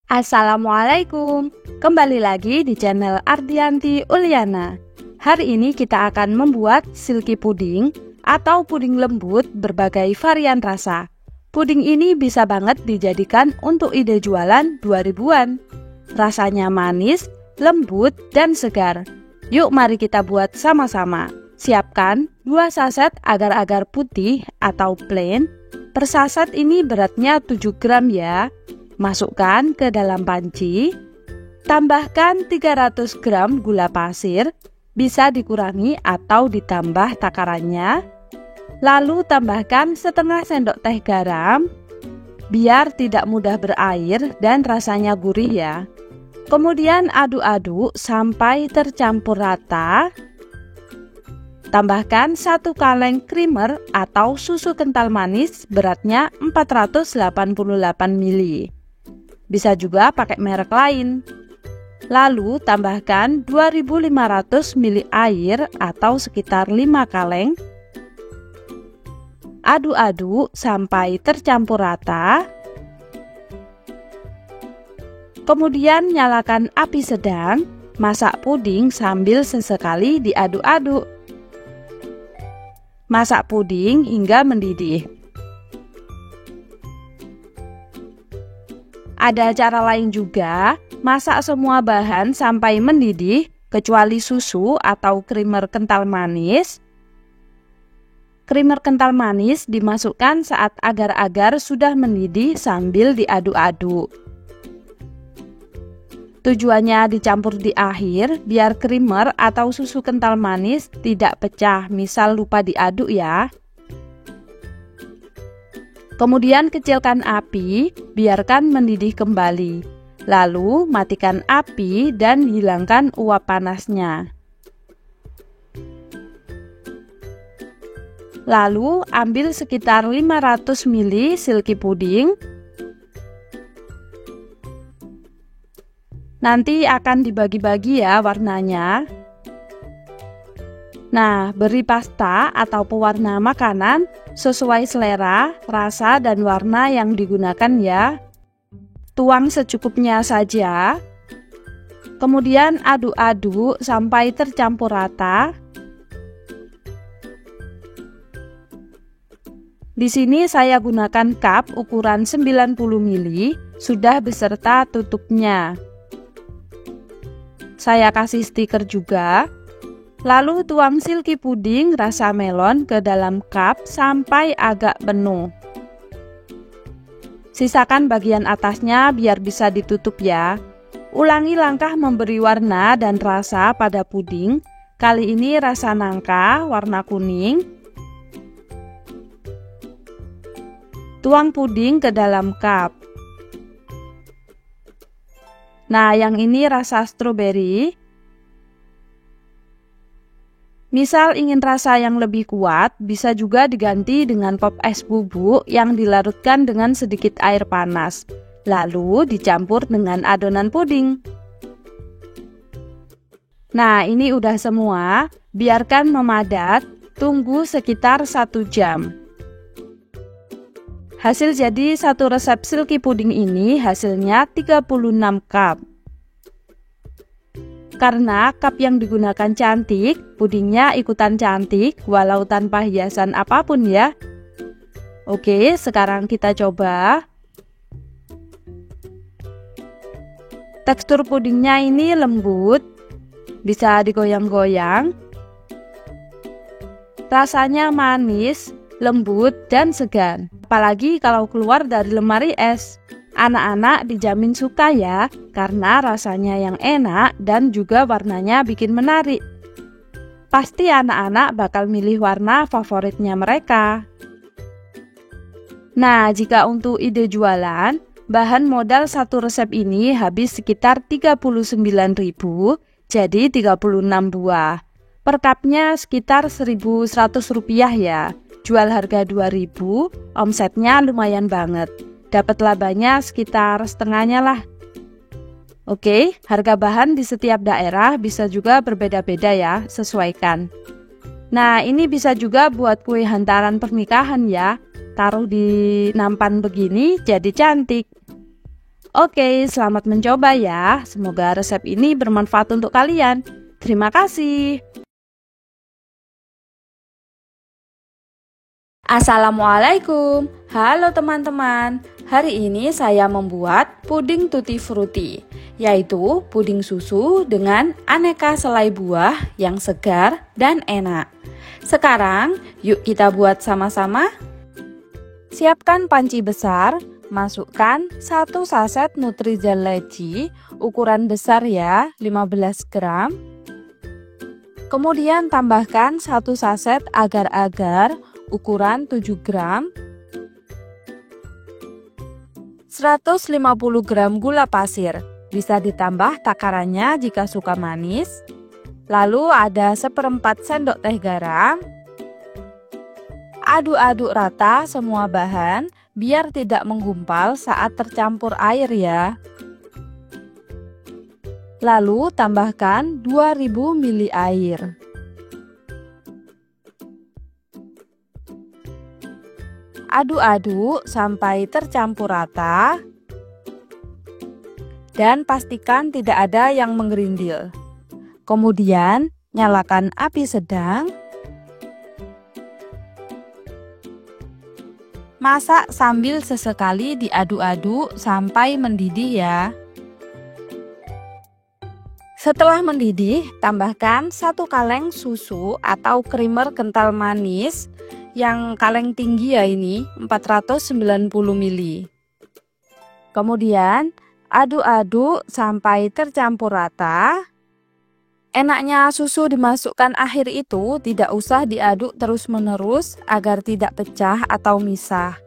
Assalamualaikum, kembali lagi di channel Ardianti Uliana. Hari ini kita akan membuat silky puding atau puding lembut berbagai varian rasa. Puding ini bisa banget dijadikan untuk ide jualan 2000-an. Rasanya manis, lembut, dan segar. Yuk mari kita buat sama-sama. Siapkan 2 saset agar-agar putih atau plain. Per saset ini beratnya 7 gram ya. Masukkan ke dalam panci, tambahkan 300 gram gula pasir, bisa dikurangi atau ditambah takarannya. Lalu tambahkan setengah sendok teh garam, biar tidak mudah berair dan rasanya gurih ya. Kemudian aduk-aduk sampai tercampur rata. Tambahkan 1 kaleng creamer atau susu kental manis beratnya 488 ml. Bisa juga pakai merek lain. Lalu tambahkan 2500 ml air atau sekitar 5 kaleng. Aduk-aduk sampai tercampur rata. Kemudian nyalakan api sedang, masak puding sambil sesekali diaduk-aduk. Masak puding hingga mendidih. Ada cara lain juga, masak semua bahan sampai mendidih, kecuali susu atau creamer kental manis. Creamer kental manis dimasukkan saat agar-agar sudah mendidih sambil diaduk-aduk. Tujuannya dicampur di akhir, biar creamer atau susu kental manis tidak pecah, misal lupa diaduk ya. Kemudian kecilkan api, biarkan mendidih kembali. Lalu matikan api dan hilangkan uap panasnya. Lalu ambil sekitar 500 ml silky puding. Nanti akan dibagi-bagi ya warnanya. Nah, beri pasta atau pewarna makanan sesuai selera, rasa, dan warna yang digunakan ya. Tuang secukupnya saja. Kemudian aduk-aduk sampai tercampur rata. Di sini saya gunakan cup ukuran 90 ml, sudah beserta tutupnya. Saya kasih stiker juga. Lalu tuang silky puding rasa melon ke dalam cup sampai agak penuh. Sisakan bagian atasnya biar bisa ditutup ya. Ulangi langkah memberi warna dan rasa pada puding. Kali ini rasa nangka warna kuning. Tuang puding ke dalam cup. Nah, yang ini rasa stroberi. Misal ingin rasa yang lebih kuat, bisa juga diganti dengan pop es bubuk yang dilarutkan dengan sedikit air panas, lalu dicampur dengan adonan puding. Nah, ini udah semua, biarkan memadat, tunggu sekitar 1 jam. Hasil jadi satu resep silky puding ini hasilnya 36 cup. Karena cup yang digunakan cantik, pudingnya ikutan cantik walau tanpa hiasan apapun ya. Oke, sekarang kita coba. Tekstur pudingnya ini lembut, bisa digoyang-goyang. Rasanya manis, lembut, dan segar. Apalagi kalau keluar dari lemari es. Anak-anak dijamin suka ya, karena rasanya yang enak dan juga warnanya bikin menarik. Pasti anak-anak bakal milih warna favoritnya mereka. Nah, jika untuk ide jualan, bahan modal satu resep ini habis sekitar 39.000, jadi 36 buah. Per cupnya sekitar 1.100 rupiah ya. Jual harga 2.000, omsetnya lumayan banget. Dapat labanya sekitar setengahnya lah. Oke, harga bahan di setiap daerah bisa juga berbeda-beda ya, sesuaikan. Nah, ini bisa juga buat kue hantaran pernikahan ya. Taruh di nampan begini jadi cantik. Oke, selamat mencoba ya. Semoga resep ini bermanfaat untuk kalian. Terima kasih. Assalamualaikum. Halo teman-teman. Hari ini saya membuat puding tutti frutti, yaitu puding susu dengan aneka selai buah yang segar dan enak. Sekarang, yuk kita buat sama-sama. Siapkan panci besar. Masukkan 1 saset Nutrizel Leci, ukuran besar ya, 15 gram. Kemudian tambahkan 1 saset agar-agar, ukuran 7 gram. 150 gram gula pasir, bisa ditambah takarannya jika suka manis. Lalu ada 1/4 sendok teh garam. Aduk-aduk rata semua bahan biar tidak menggumpal saat tercampur air ya. Lalu tambahkan 2000 ml air. Aduk-aduk sampai tercampur rata. Dan pastikan tidak ada yang menggerindil. Kemudian nyalakan api sedang. Masak sambil sesekali diaduk-aduk sampai mendidih ya. Setelah mendidih, tambahkan 1 kaleng susu atau creamer kental manis yang kaleng tinggi ya ini, 490 ml. Kemudian aduk-aduk sampai tercampur rata. Enaknya susu dimasukkan akhir itu tidak usah diaduk terus-menerus agar tidak pecah atau misah.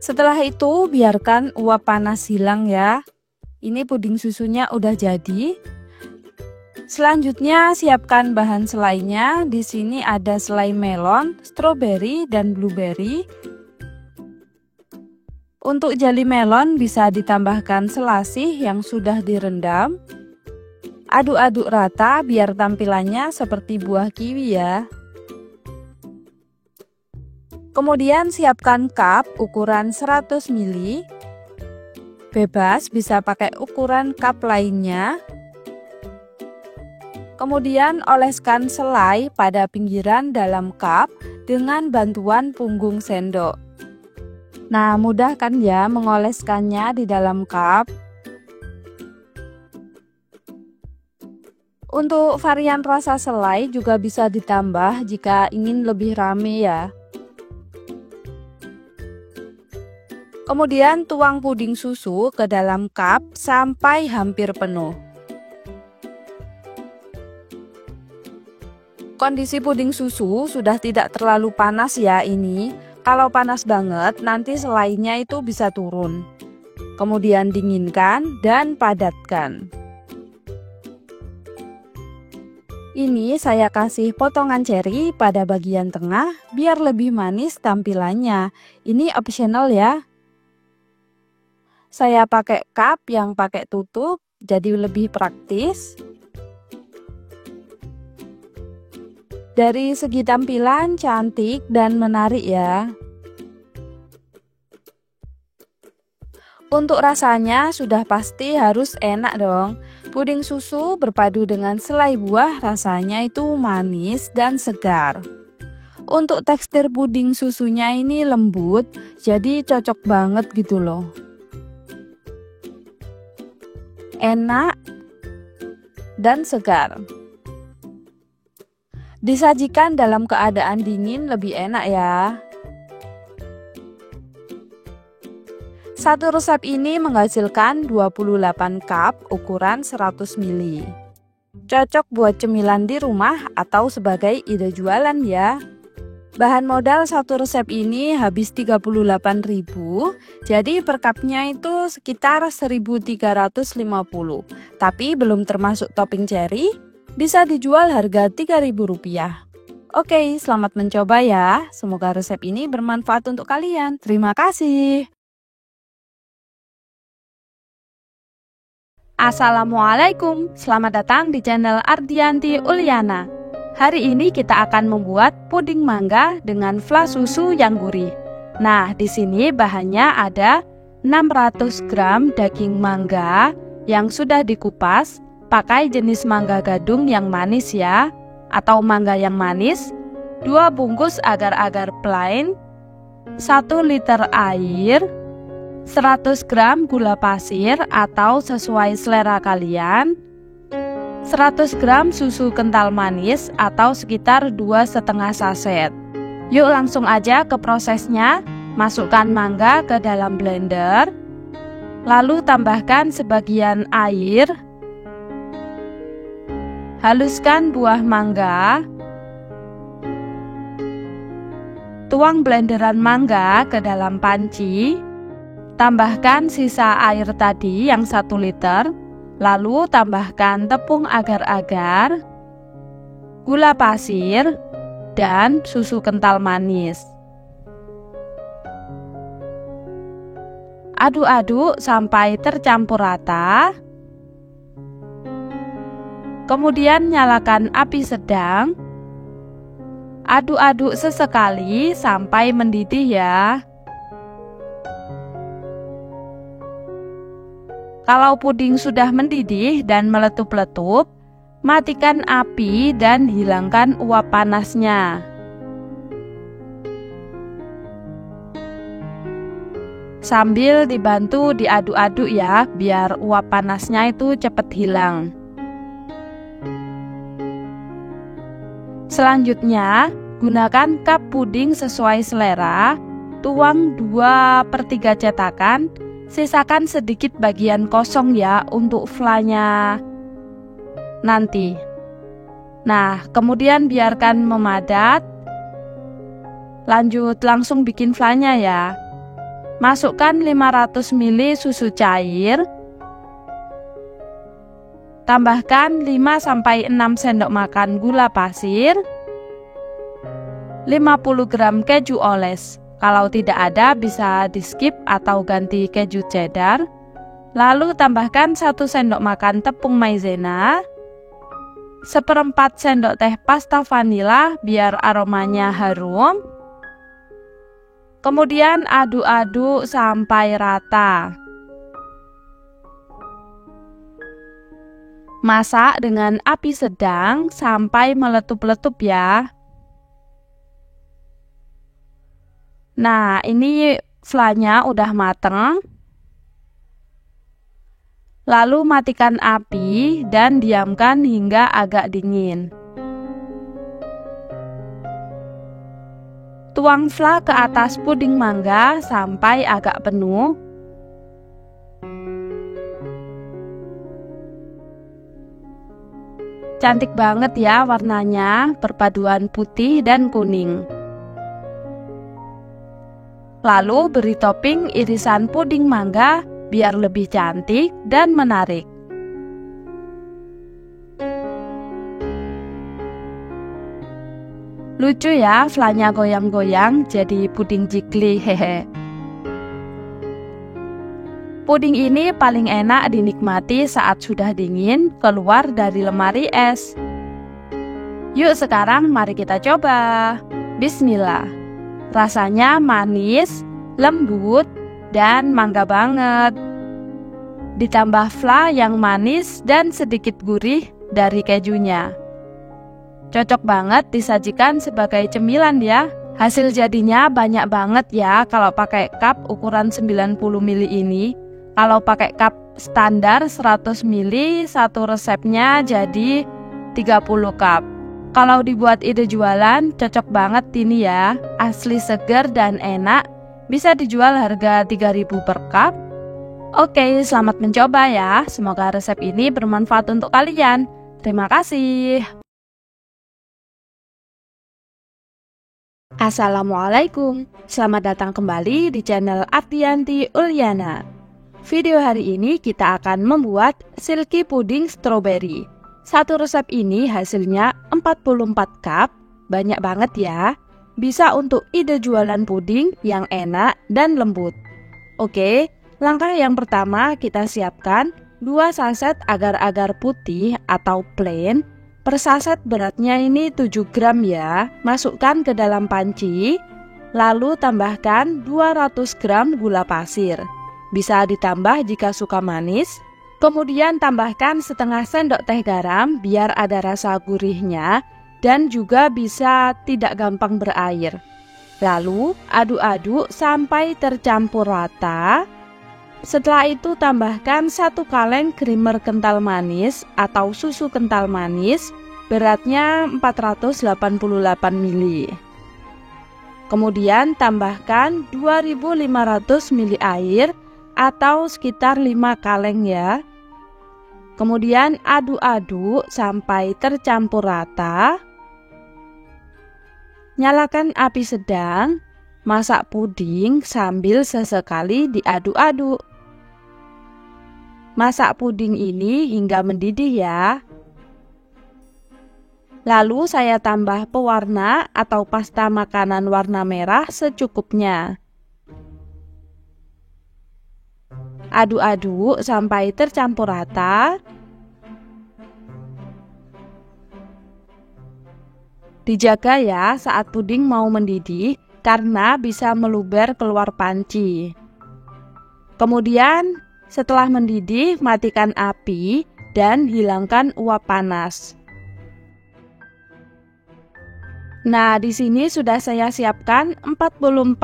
Setelah itu biarkan uap panas hilang ya. Ini puding susunya udah jadi. Selanjutnya siapkan bahan selainya. Di sini ada selai melon, stroberi, dan blueberry. Untuk jeli melon bisa ditambahkan selasih yang sudah direndam. Aduk-aduk rata biar tampilannya seperti buah kiwi ya. Kemudian siapkan cup ukuran 100 ml. Bebas bisa pakai ukuran cup lainnya. Kemudian oleskan selai pada pinggiran dalam cup dengan bantuan punggung sendok. Nah, mudah kan ya mengoleskannya di dalam cup. Untuk varian rasa selai juga bisa ditambah jika ingin lebih rame ya. Kemudian tuang puding susu ke dalam cup sampai hampir penuh. Kondisi puding susu sudah tidak terlalu panas ya ini. Kalau panas banget nanti selainya itu bisa turun. Kemudian dinginkan dan padatkan. Ini saya kasih potongan ceri pada bagian tengah biar lebih manis tampilannya. Ini optional ya. Saya pakai cup yang pakai tutup jadi lebih praktis. Dari segi tampilan cantik dan menarik ya. Untuk rasanya sudah pasti harus enak dong. Puding susu berpadu dengan selai buah rasanya itu manis dan segar. Untuk tekstur puding susunya ini lembut, jadi cocok banget gitu loh. Enak dan segar. Disajikan dalam keadaan dingin lebih enak ya. Satu resep ini menghasilkan 28 cup ukuran 100 ml. Cocok buat cemilan di rumah atau sebagai ide jualan ya. Bahan modal satu resep ini habis 38.000, jadi per cupnya itu sekitar 1.350. Tapi belum termasuk topping cherry, bisa dijual harga Rp3.000. Oke, selamat mencoba ya. Semoga resep ini bermanfaat untuk kalian. Terima kasih. Assalamualaikum, selamat datang di channel Ardianti Uliana. Hari ini kita akan membuat puding mangga dengan flan susu yang gurih. Nah, di sini bahannya ada 600 gram daging mangga yang sudah dikupas, pakai jenis mangga gadung yang manis ya, atau mangga yang manis, 2 bungkus agar-agar plain, 1 liter air, 100 gram gula pasir atau sesuai selera kalian, 100 gram susu kental manis atau sekitar 2,5 saset. Yuk langsung aja ke prosesnya. Masukkan mangga ke dalam blender, lalu tambahkan sebagian air, haluskan buah mangga, tuang blenderan mangga ke dalam panci, tambahkan sisa air tadi yang 1 liter, lalu tambahkan tepung agar-agar, gula pasir, dan susu kental manis. Aduk-aduk sampai tercampur rata. Kemudian nyalakan api sedang. Aduk-aduk sesekali sampai mendidih ya. Kalau puding sudah mendidih dan meletup-letup, matikan api dan hilangkan uap panasnya. Sambil dibantu diaduk-aduk ya, biar uap panasnya itu cepat hilang. Selanjutnya, gunakan cup puding sesuai selera. Tuang 2/3 cetakan, sisakan sedikit bagian kosong ya untuk flanya nanti. Nah, kemudian biarkan memadat. Lanjut langsung bikin flanya ya. Masukkan 500 ml susu cair. Tambahkan 5-6 sendok makan gula pasir. 50 gram keju oles. Kalau tidak ada bisa di skip atau ganti keju cheddar. Lalu tambahkan 1 sendok makan tepung maizena. 1/4 sendok teh pasta vanila biar aromanya harum. Kemudian aduk-aduk sampai rata. Masak dengan api sedang sampai meletup-letup ya. Nah, ini flanya udah mateng. Lalu matikan api dan diamkan hingga agak dingin. Tuang fla ke atas puding mangga sampai agak penuh. Cantik banget ya warnanya, perpaduan putih dan kuning. Lalu beri topping irisan puding mangga biar lebih cantik dan menarik. Lucu ya, flanya goyang-goyang jadi puding jigli, hehe. Puding ini paling enak dinikmati saat sudah dingin keluar dari lemari es. Yuk sekarang mari kita coba. Bismillah. Rasanya manis, lembut, dan mangga banget. Ditambah fla yang manis dan sedikit gurih dari kejunya. Cocok banget disajikan sebagai cemilan ya. Hasil jadinya banyak banget ya kalau pakai cup ukuran 90 ml ini. Kalau pakai cup standar 100 ml, satu resepnya jadi 30 cup. Kalau dibuat ide jualan, cocok banget ini ya. Asli segar dan enak. Bisa dijual harga 3.000 per cup. Oke, selamat mencoba ya. Semoga resep ini bermanfaat untuk kalian. Terima kasih. Assalamualaikum, selamat datang kembali di channel Ardianti Uliana. Video hari ini kita akan membuat silky puding strawberry. Satu resep ini hasilnya 44 cup, banyak banget ya. Bisa untuk ide jualan puding yang enak dan lembut. Oke, langkah yang pertama kita siapkan 2 saset agar-agar putih atau plain. Per saset beratnya ini 7 gram ya. Masukkan ke dalam panci. Lalu tambahkan 200 gram gula pasir. bisa ditambah jika suka manis. Kemudian tambahkan setengah sendok teh garam biar ada rasa gurihnya dan juga bisa tidak gampang berair. Lalu aduk-aduk sampai tercampur rata. Setelah itu tambahkan 1 kaleng creamer kental manis atau susu kental manis, beratnya 488 ml. Kemudian tambahkan 2500 ml air atau sekitar 5 kaleng ya. Kemudian aduk-aduk sampai tercampur rata. Nyalakan api sedang, masak puding sambil sesekali diaduk-aduk. Masak puding ini hingga mendidih ya. Lalu saya tambah pewarna atau pasta makanan warna merah secukupnya. Aduk-aduk sampai tercampur rata. Dijaga ya saat puding mau mendidih karena bisa meluber keluar panci. Kemudian setelah mendidih matikan api dan hilangkan uap panas. Nah, di sini sudah saya siapkan 44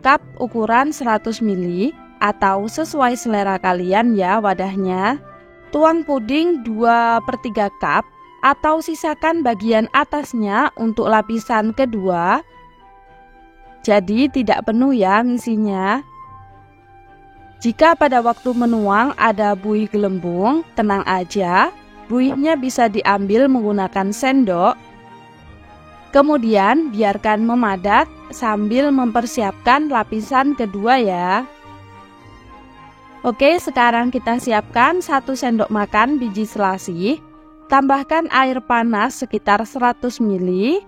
cup ukuran 100 ml atau sesuai selera kalian ya wadahnya. Tuang puding 2/3 cup atau sisakan bagian atasnya untuk lapisan kedua. Jadi tidak penuh ya ngisinya. Jika pada waktu menuang ada buih gelembung, tenang aja, buihnya bisa diambil menggunakan sendok. Kemudian biarkan memadat sambil mempersiapkan lapisan kedua ya. Oke, sekarang kita siapkan 1 sendok makan biji selasi. Tambahkan air panas sekitar 100 ml.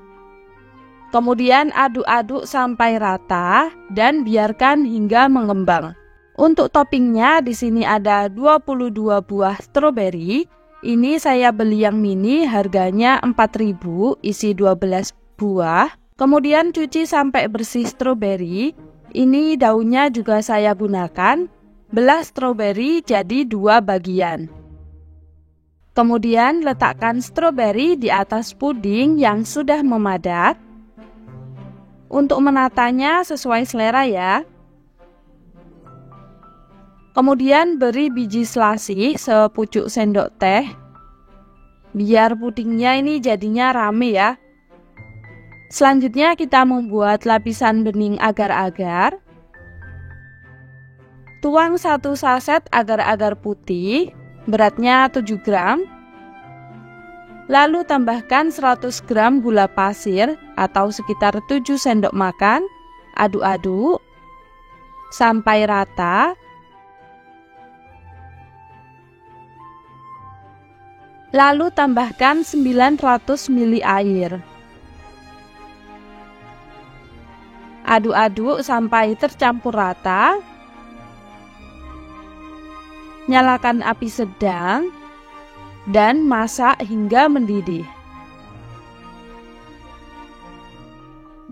Kemudian aduk-aduk sampai rata dan biarkan hingga mengembang. Untuk toppingnya di sini ada 22 buah stroberi. Ini saya beli yang mini, harganya 4.000, isi 12 buah. Kemudian cuci sampai bersih stroberi. Ini daunnya juga saya gunakan. Belah stroberi jadi 2 bagian. Kemudian letakkan stroberi di atas puding yang sudah memadat. Untuk menatanya sesuai selera ya. Kemudian beri biji selasi sepucuk sendok teh. Biar pudingnya ini jadinya rame ya. Selanjutnya kita membuat lapisan bening agar-agar. Tuang 1 saset agar-agar putih, beratnya 7 gram. Lalu tambahkan 100 gram gula pasir atau sekitar 7 sendok makan. Aduk-aduk sampai rata. Lalu tambahkan 900 ml air. Aduk-aduk sampai tercampur rata. Nyalakan api sedang dan masak hingga mendidih.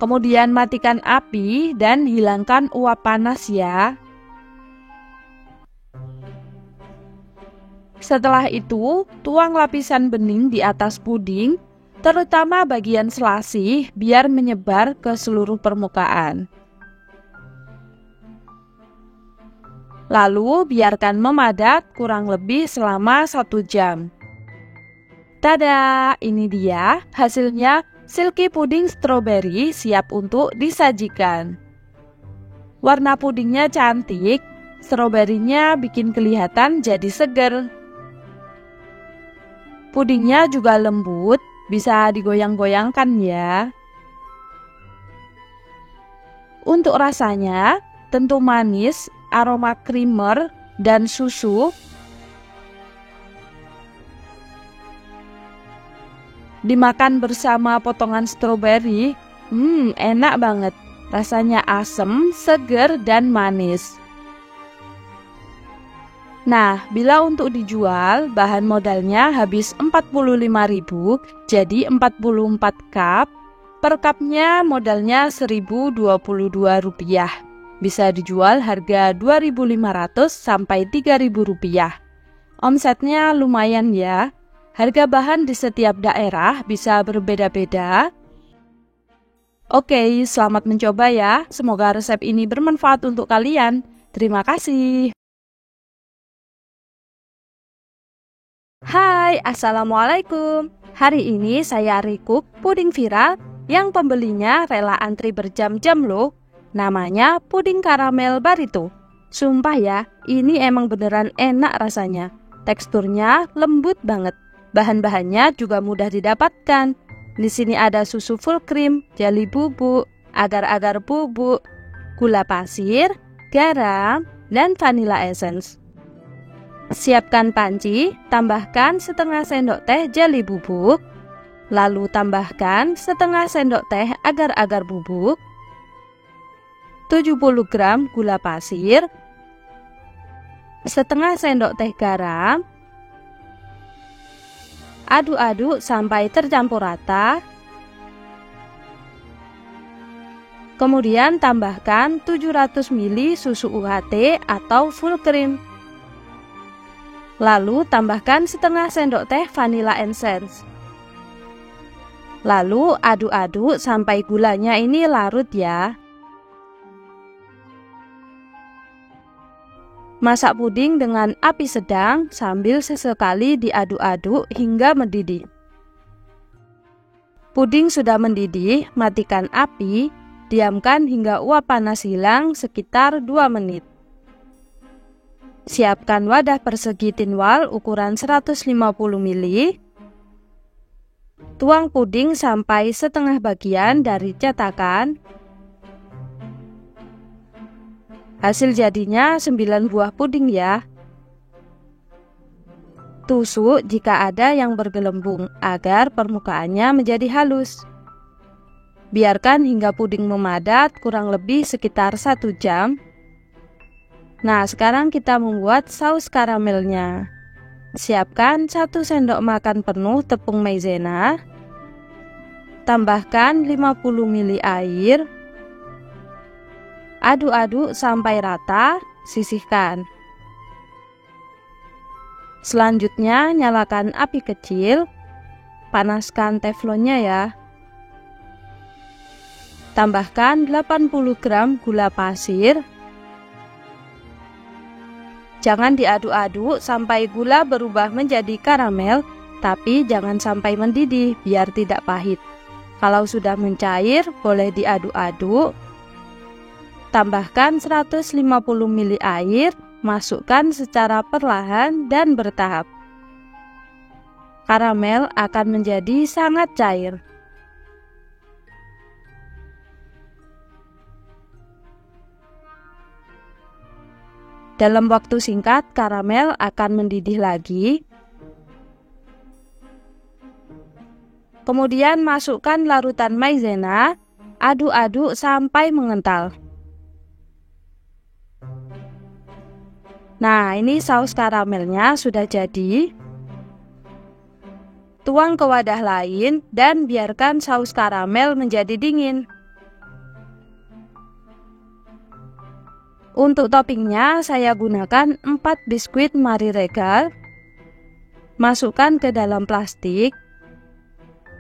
Kemudian matikan api dan hilangkan uap panas ya. Setelah itu, tuang lapisan bening di atas puding, terutama bagian selasi biar menyebar ke seluruh permukaan. Lalu biarkan memadat kurang lebih selama 1 jam. Tada, ini dia hasilnya silky puding stroberi siap untuk disajikan. Warna pudingnya cantik, stroberinya bikin kelihatan jadi seger. Pudingnya juga lembut, bisa digoyang-goyangkan ya. Untuk rasanya, tentu manis, aroma creamer, dan susu. Dimakan bersama potongan stroberi, enak banget. Rasanya asem, seger, dan manis. Nah, bila untuk dijual, bahan modalnya habis 45.000, jadi 44 cup. Per cupnya modalnya Rp1.022. Bisa dijual harga Rp2.500 sampai Rp3.000. Omsetnya lumayan ya. Harga bahan di setiap daerah bisa berbeda-beda. Oke, selamat mencoba ya. Semoga resep ini bermanfaat untuk kalian. Terima kasih. Hai, Assalamualaikum. Hari ini saya recook puding viral yang pembelinya rela antri berjam-jam loh. Namanya puding karamel Barito. Sumpah ya, ini emang beneran enak rasanya. Teksturnya lembut banget. Bahan-bahannya juga mudah didapatkan. Di sini ada susu full cream, jeli bubuk, agar-agar bubuk, gula pasir, garam, dan vanilla essence. Siapkan panci, tambahkan setengah sendok teh jeli bubuk, lalu tambahkan setengah sendok teh agar-agar bubuk, 70 gram gula pasir, setengah sendok teh garam. Aduk-aduk sampai tercampur rata. Kemudian tambahkan 700 ml susu UHT atau full cream. Lalu tambahkan setengah sendok teh vanilla essence. Lalu aduk-aduk sampai gulanya ini larut ya. Masak puding dengan api sedang sambil sesekali diaduk-aduk hingga mendidih. Puding sudah mendidih, matikan api, diamkan hingga uap panas hilang sekitar 2 menit. Siapkan wadah persegi tinwal ukuran 150 ml. Tuang puding sampai setengah bagian dari cetakan. Hasil jadinya 9 buah puding ya. Tusuk jika ada yang bergelembung agar permukaannya menjadi halus. Biarkan hingga puding memadat kurang lebih sekitar 1 jam. Nah, sekarang kita membuat saus karamelnya. Siapkan 1 sendok makan penuh tepung maizena. Tambahkan 50 ml air. Aduk-aduk sampai rata, sisihkan. Selanjutnya nyalakan api kecil, panaskan teflonnya ya. Tambahkan 80 gram gula pasir. Jangan diaduk-aduk sampai gula berubah menjadi karamel, tapi jangan sampai mendidih biar tidak pahit. Kalau sudah mencair, boleh diaduk-aduk. Tambahkan 150 ml air, masukkan secara perlahan dan bertahap. Karamel akan menjadi sangat cair. Dalam waktu singkat, karamel akan mendidih lagi. Kemudian masukkan larutan maizena, aduk-aduk sampai mengental. Nah, ini saus karamelnya sudah jadi. Tuang ke wadah lain dan biarkan saus karamel menjadi dingin. Untuk toppingnya saya gunakan 4 biskuit Marie Regal. Masukkan ke dalam plastik.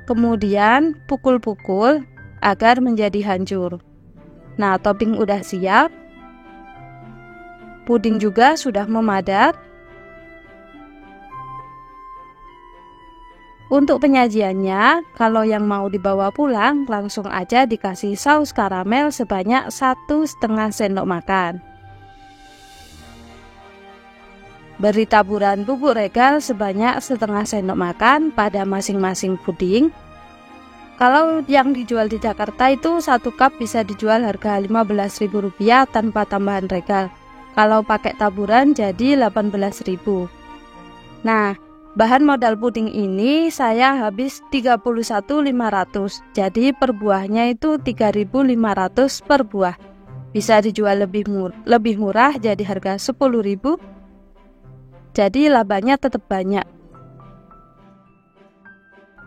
Kemudian pukul-pukul agar menjadi hancur. Nah, topping udah siap. Puding juga sudah memadat. Untuk penyajiannya, kalau yang mau dibawa pulang, langsung aja dikasih saus karamel sebanyak 1,5 sendok makan. Beri taburan bubuk regal sebanyak 1/2 sendok makan pada masing-masing puding. Kalau yang dijual di Jakarta itu 1 cup bisa dijual harga Rp15.000 tanpa tambahan regal. Kalau pakai taburan jadi 18.000. Nah, bahan modal puding ini saya habis 31.500. Jadi per buahnya itu 3.500 per buah. Bisa dijual lebih murah jadi harga 10.000. Jadi labanya tetap banyak.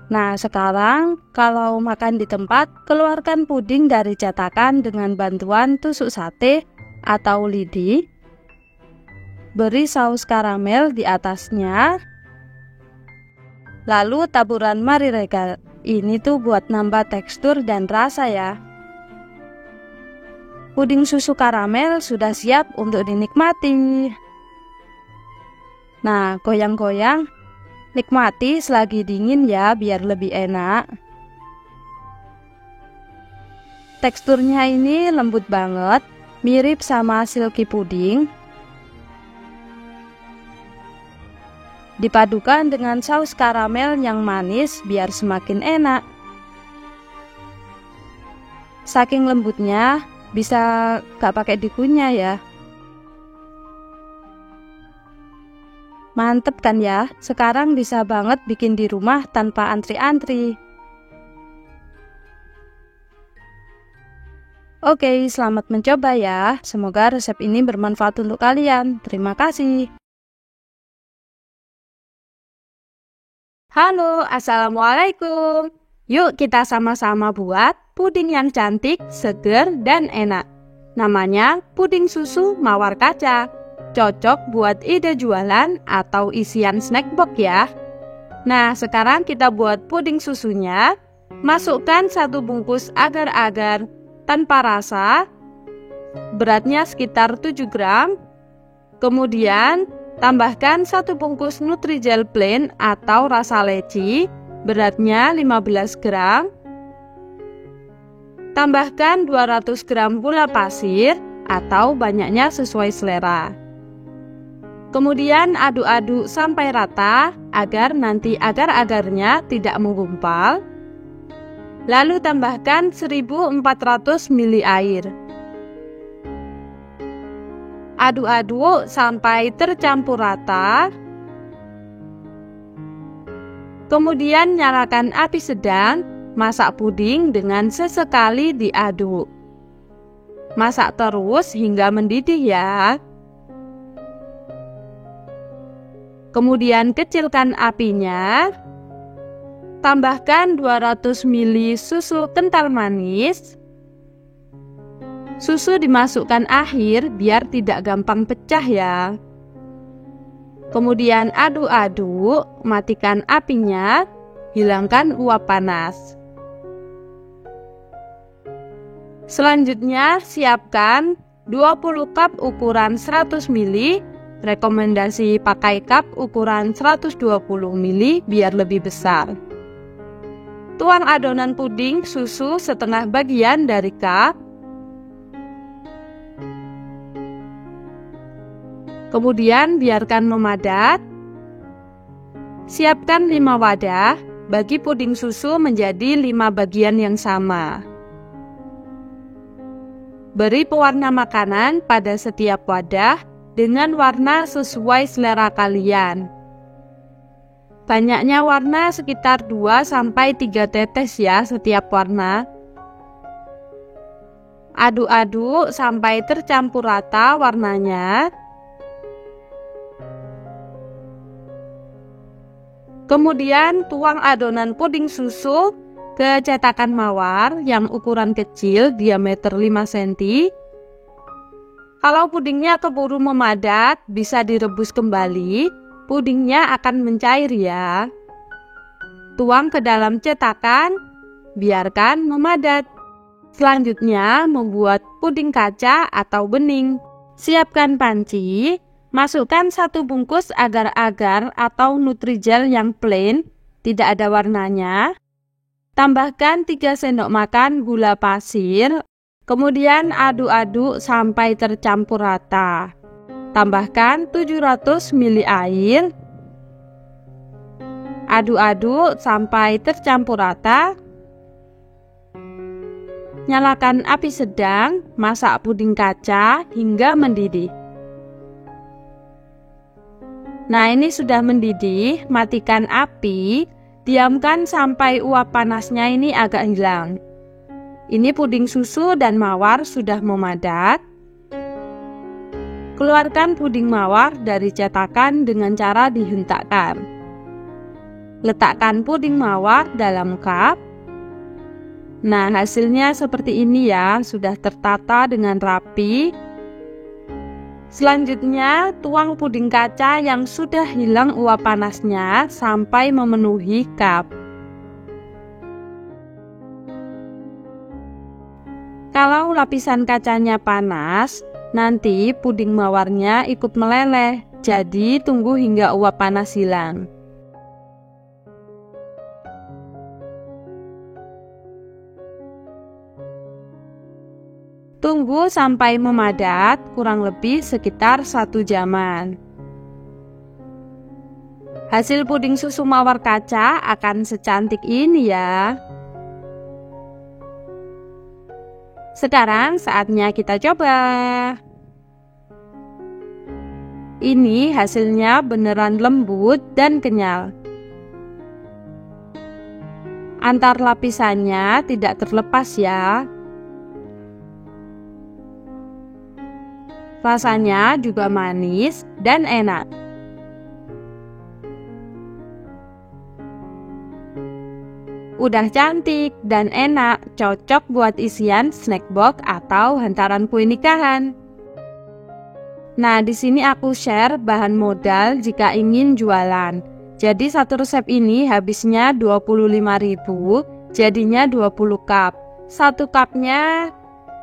Nah, sekarang kalau makan di tempat, keluarkan puding dari cetakan dengan bantuan tusuk sate atau lidi. Beri saus karamel di atasnya. Lalu taburan Marie Regal. Ini tuh buat nambah tekstur dan rasa ya. Puding susu karamel sudah siap untuk dinikmati. Nah, goyang-goyang. Nikmati selagi dingin ya, biar lebih enak. Teksturnya ini lembut banget, mirip sama silky puding. Dipadukan dengan saus karamel yang manis biar semakin enak. Saking lembutnya, bisa gak pakai dikunyah ya. Mantep kan ya, sekarang bisa banget bikin di rumah tanpa antri-antri. Oke, selamat mencoba ya. Semoga resep ini bermanfaat untuk kalian. Terima kasih. Halo, assalamualaikum. Yuk kita sama-sama buat puding yang cantik, seger, dan enak. Namanya puding susu mawar kaca. Cocok buat ide jualan atau isian snack box ya. Nah, sekarang kita buat puding susunya. Masukkan 1 bungkus agar-agar tanpa rasa. Beratnya sekitar 7 gram. Kemudian tambahkan 1 bungkus Nutrijel plain atau rasa leci, beratnya 15 gram. Tambahkan 200 gram gula pasir atau banyaknya sesuai selera. Kemudian aduk-aduk sampai rata agar nanti agar-agarnya tidak menggumpal. Lalu tambahkan 1400 ml air. Aduk-aduk sampai tercampur rata. Kemudian nyalakan api sedang, masak puding dengan sesekali diaduk. Masak terus hingga mendidih ya. Kemudian kecilkan apinya. Tambahkan 200 ml susu kental manis. Susu dimasukkan akhir biar tidak gampang pecah ya. Kemudian aduk-aduk, matikan apinya, hilangkan uap panas. Selanjutnya siapkan 20 cup ukuran 100 ml. Rekomendasi pakai cup ukuran 120 ml biar lebih besar. Tuang adonan puding susu setengah bagian dari cup. Kemudian biarkan memadat. Siapkan 5 wadah, bagi puding susu menjadi 5 bagian yang sama. Beri pewarna makanan pada setiap wadah dengan warna sesuai selera kalian. Banyaknya warna sekitar 2-3 tetes ya setiap warna. Aduk-aduk sampai tercampur rata warnanya. Kemudian tuang adonan puding susu ke cetakan mawar yang ukuran kecil diameter 5 cm. Kalau pudingnya keburu memadat, bisa direbus kembali, pudingnya akan mencair ya. Tuang ke dalam cetakan, biarkan memadat. Selanjutnya membuat puding kaca atau bening. Siapkan panci. Masukkan 1 bungkus agar-agar atau Nutrijel yang plain, tidak ada warnanya. Tambahkan 3 sendok makan gula pasir. Kemudian aduk-aduk sampai tercampur rata. Tambahkan 700 ml air. Aduk-aduk sampai tercampur rata. Nyalakan api sedang, masak puding kaca hingga mendidih. Nah, ini sudah mendidih, matikan api, diamkan sampai uap panasnya ini agak hilang. Ini puding susu dan mawar sudah memadat. Keluarkan puding mawar dari cetakan dengan cara dihentakkan. Letakkan puding mawar dalam cup. Nah, hasilnya seperti ini ya, sudah tertata dengan rapi. Selanjutnya, tuang puding kaca yang sudah hilang uap panasnya sampai memenuhi cup. Kalau lapisan kacanya panas, nanti puding mawarnya ikut meleleh, jadi tunggu hingga uap panas hilang. Tunggu sampai memadat, kurang lebih sekitar 1 jaman. Hasil puding susu mawar kaca akan secantik ini ya. Sekarang saatnya kita coba. Ini hasilnya beneran lembut dan kenyal. Antar lapisannya tidak terlepas ya. Rasanya juga manis dan enak. Udah cantik dan enak, cocok buat isian snack box atau hantaran kue nikahan. Nah, di sini aku share bahan modal jika ingin jualan. Jadi satu resep ini habisnya 25.000, jadinya 20 cup. Satu cupnya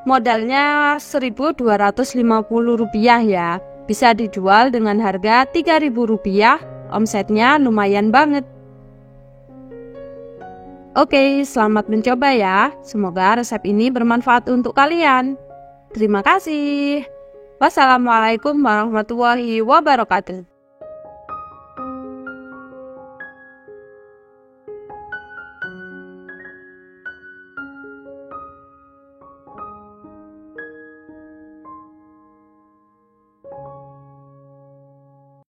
modalnya Rp1.250 ya. Bisa dijual dengan harga Rp3.000, omsetnya lumayan banget. Oke, selamat mencoba ya. Semoga resep ini bermanfaat untuk kalian. Terima kasih. Wassalamualaikum warahmatullahi wabarakatuh.